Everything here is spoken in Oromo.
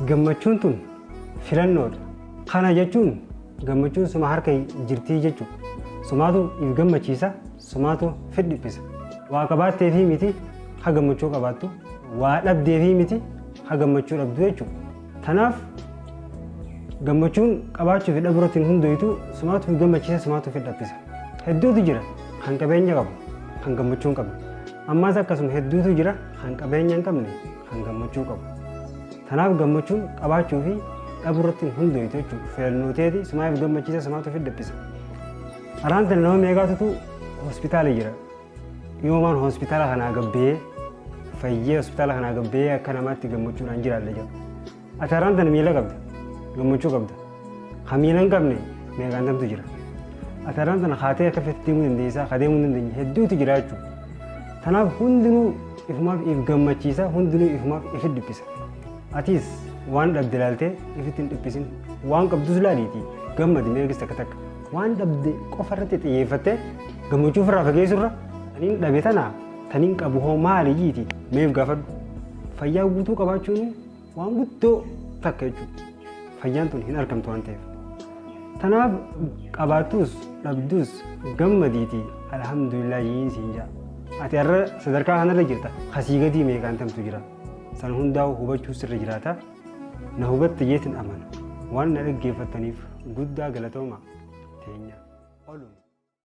gammachuun tun filannoodha. Kana jechuun gammachuun suma harka jirtii jechuudha. Sumaatu if gammachiisa, sumaatu fedhiphisa. Waa qabaattee fi miti ha gammachuu qabaattu, waa dhabdee fi miti ha gammachuu dhabdu jechuudha. Tanaaf gammachuun qabaachuu fi dhabuutiin hundayitu sumaatu if gammachiisa, sumaatu fedhiphisa. Hedduutu jira kan qabeenya qabu, kan gammachuu hin qabne. Ammaas akkasuma hedduutu jira kan qabeenya hin qabne, kan gammachuu qabu. Tanaaf gammachuun qabaachuu fi dhabuutiin hundayitu jechuudha. Filannooteeti sumaaf gammachiisa, sumaatu fedhiphisa. Araan tan nama meeqaatu hospitaala jira. Yoomaan hospitaala kanaa gabbee fayyee hospitaala kanaa gabbee akka namaatti gammachuudhaan jiraalle jira. Ati araan tan miila qabda, gammachuu qabda. Kan miila hin qabne meeqaantamtu jira. Ati araan tan haatee akka fedhe deemuu dandeessaa, haa deemuu hin dandeenye hedduutu jira jechuudha. Tanaaf hundinuu ifumaaf if gammachiisa, hundinuu ifumaaf if dhiphisa. Atis waan dhabde ilaaltee ifitti hin dhiphisin, waan qabdus ilaaliitii gammadi meeqis takka takka. Waan dhabde qofa irratti xiyyeeffattee gammachuu ofirraa fageessurra taniin dhabe tanaa taniin qabu hoo maali jiiti meef gaafadhu. Fayyaa guutuu qabaachuun waan guddoo takka jechuudha. Fayyaan tun hin argamtu waan ta'eef. Tanaaf qabaattus dhabdus gammadiitii alhamdulillah yiin siin jaa. Ati har'a sadarkaa kanarra jirta hasii gadii meeqaantamtu jira. San hundaa'u hubachuu sirra jiraata. Na hubatte jeetin amana. Waan na dhaggeeffattaniif guddaa galatooma. Teenya. Olum.